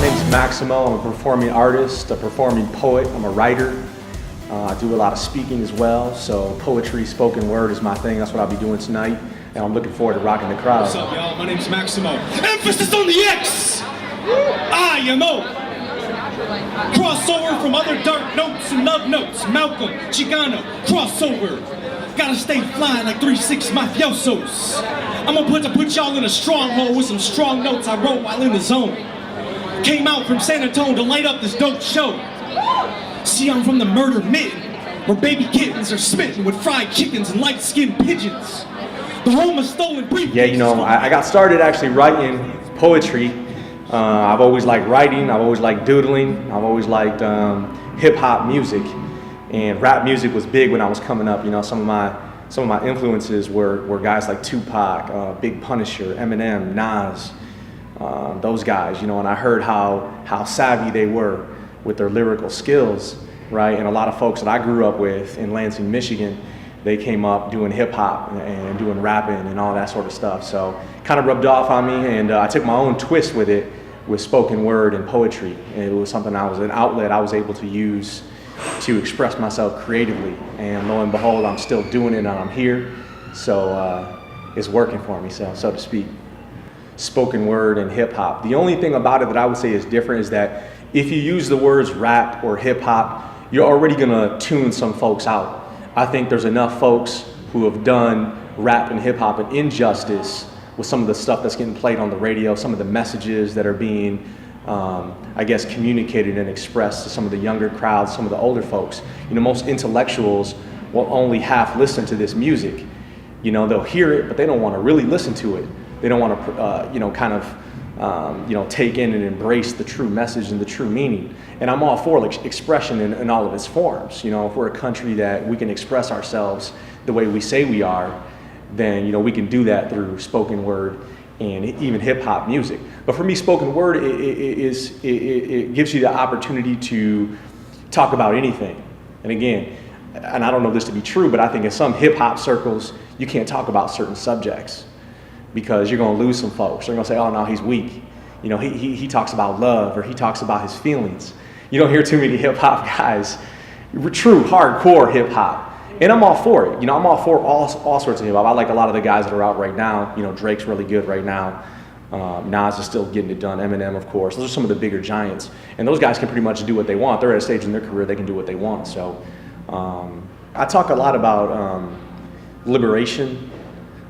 name's Maximo. I'm a performing artist, a performing poet. I'm a writer. I do a lot of speaking as well, so poetry, spoken word is my thing. That's what I'll be doing tonight, and I'm looking forward to rocking the crowd. What's up, y'all? My name's Maximo. Emphasis on the X! IMO! Crossover from other dark notes and love notes. Malcolm, Chicano, crossover. Gotta stay fly like 3-6 mafiosos. I'm gonna put y'all in a stronghold with some strong notes I wrote while in the zone. Came out from San Antonio to light up this dope show. See, I'm from the murder mitten, where baby kittens are smitten with fried chickens and light-skinned pigeons. The home of stolen briefcases. Yeah, you know, I got started actually writing poetry. I've always liked writing. I've always liked doodling. I've always liked hip-hop music, and rap music was big when I was coming up. You know, some of my influences were guys like Tupac, Big Punisher, Eminem, Nas, those guys. You know, and I heard how savvy they were with their lyrical skills, right? And a lot of folks that I grew up with in Lansing, Michigan, they came up doing hip hop and doing rapping and all that sort of stuff. So kind of rubbed off on me, and I took my own twist with it, with spoken word and poetry. And it was something an outlet I was able to use to express myself creatively. And lo and behold, I'm still doing it and I'm here. So it's working for me, so to speak. Spoken word and hip hop. The only thing about it that I would say is different is that if you use the words rap or hip hop, you're already gonna tune some folks out. I think there's enough folks who have done rap and hip hop an injustice with some of the stuff that's getting played on the radio, some of the messages that are being, I guess, communicated and expressed to some of the younger crowds, some of the older folks. You know, most intellectuals will only half listen to this music. You know, they'll hear it, but they don't want to really listen to it. They don't want to, you know, kind of, you know, take in and embrace the true message and the true meaning. And I'm all for like expression in all of its forms. You know, if we're a country that we can express ourselves the way we say we are, then, you know, we can do that through spoken word and even hip hop music. But for me, spoken word it gives you the opportunity to talk about anything. And again, and I don't know this to be true, but I think in some hip hop circles, you can't talk about certain subjects, because you're gonna lose some folks. They're gonna say, oh no, he's weak. You know, he talks about love, or he talks about his feelings. You don't hear too many hip hop guys, true hardcore hip hop. And I'm all for it. You know, I'm all for all sorts of hip hop. I like a lot of the guys that are out right now. You know, Drake's really good right now. Nas is still getting it done. Eminem, of course. Those are some of the bigger giants. And those guys can pretty much do what they want. They're at a stage in their career they can do what they want. So I talk a lot about liberation.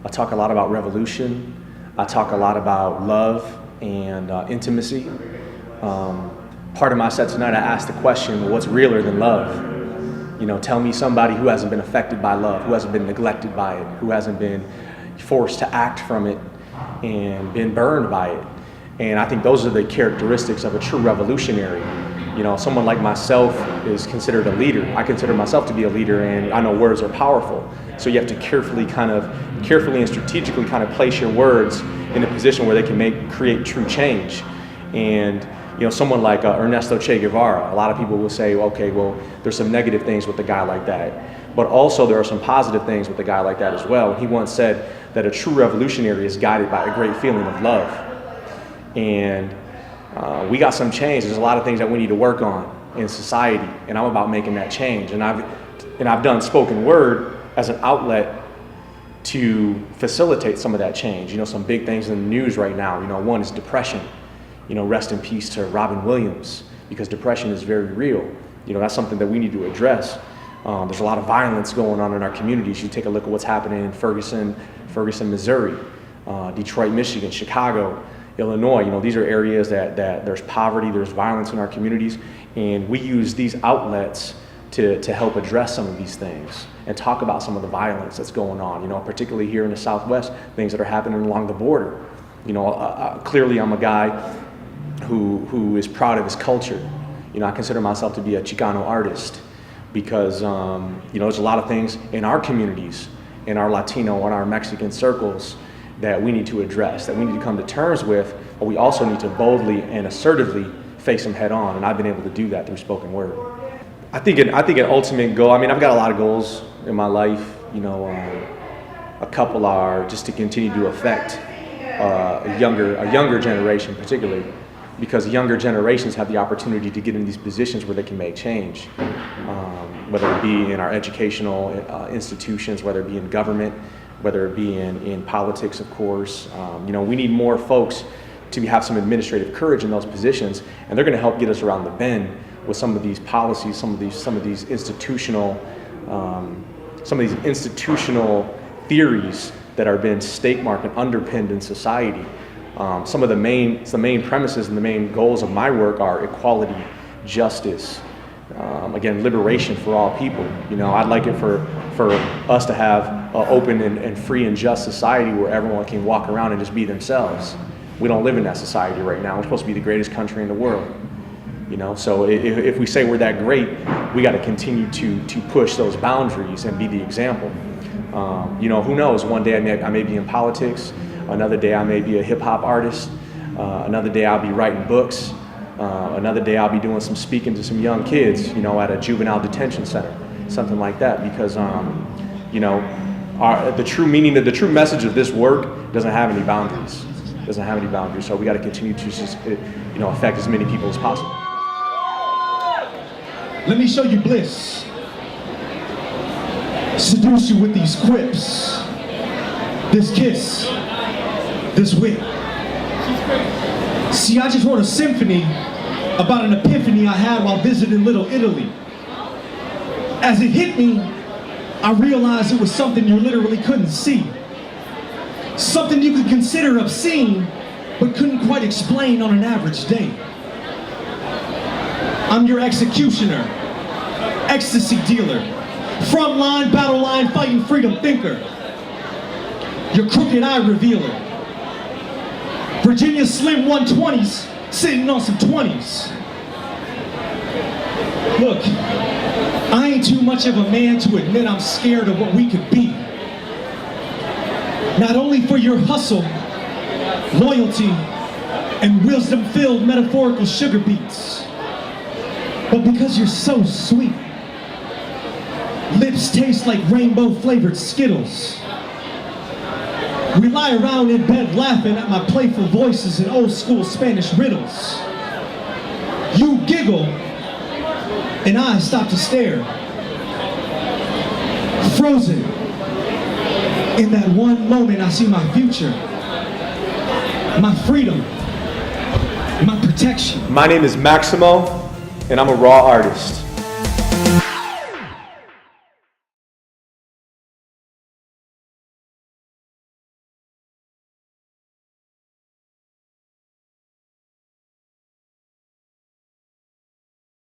I talk a lot about revolution. I talk a lot about love and intimacy. Part of my set tonight, I asked the question, well, what's realer than love? You know, tell me somebody who hasn't been affected by love, who hasn't been neglected by it, who hasn't been forced to act from it and been burned by it. And I think those are the characteristics of a true revolutionary. You know, someone like myself is considered a leader. I consider myself to be a leader, and I know words are powerful. So you have to carefully and strategically kind of place your words in a position where they can create true change. And you know, someone like Ernesto Che Guevara, a lot of people will say, okay, well, there's some negative things with a guy like that. But also there are some positive things with a guy like that as well. He once said that a true revolutionary is guided by a great feeling of love. And we got some change. There's a lot of things that we need to work on in society, and I'm about making that change. And I've done spoken word as an outlet to facilitate some of that change. You know, some big things in the news right now. You know, one is depression. You know, rest in peace to Robin Williams, because depression is very real. You know, that's something that we need to address. There's a lot of violence going on in our communities. You take a look at what's happening in Ferguson, Missouri, Detroit, Michigan, Chicago, Illinois. You know, these are areas that there's poverty, there's violence in our communities, and we use these outlets to help address some of these things and talk about some of the violence that's going on. You know, particularly here in the Southwest, things that are happening along the border. You know, clearly I'm a guy who is proud of his culture. You know, I consider myself to be a Chicano artist because, you know, there's a lot of things in our communities, in our Latino and our Mexican circles that we need to address, that we need to come to terms with, but we also need to boldly and assertively face them head on, and I've been able to do that through spoken word. I think an ultimate goal, I mean, I've got a lot of goals in my life, you know, a couple are just to continue to affect a younger generation particularly, because younger generations have the opportunity to get in these positions where they can make change, whether it be in our educational institutions, whether it be in government, whether it be in politics, of course. We need more folks to have some administrative courage in those positions, and they're going to help get us around the bend with some of these policies, some of these institutional theories that are being stake marked and underpinned in society. Some of the main premises and the main goals of my work are equality, justice, again, liberation for all people. I'd like it for us to have an open and free and just society where everyone can walk around and just be themselves. We don't live in that society right now. We're supposed to be the greatest country in the world. So if we say we're that great, we got to continue to push those boundaries and be the example. Who knows? One day I may be in politics. Another day I may be a hip hop artist. Another day I'll be writing books. Another day I'll be doing some speaking to some young kids, at a juvenile detention center, something like that. Because the true meaning, the true message of this work doesn't have any boundaries. So we got to continue to just, affect as many people as possible. Let me show you bliss. Seduce you with these quips. This kiss. This whip. See, I just wrote a symphony about an epiphany I had while visiting Little Italy. As it hit me, I realized it was something you literally couldn't see. Something you could consider obscene, but couldn't quite explain on an average day. I'm your executioner, ecstasy dealer, frontline, battle line, fighting freedom thinker, your crooked eye revealer, Virginia Slim 120s, sitting on some 20s. Look, I ain't too much of a man to admit I'm scared of what we could be. Not only for your hustle, loyalty, and wisdom-filled metaphorical sugar beats, but because you're so sweet. Lips taste like rainbow-flavored Skittles. We lie around in bed laughing at my playful voices and old-school Spanish riddles. You giggle, and I stop to stare. Frozen. In that one moment, I see my future, my freedom, my protection. My name is Maximo, and I'm a raw artist.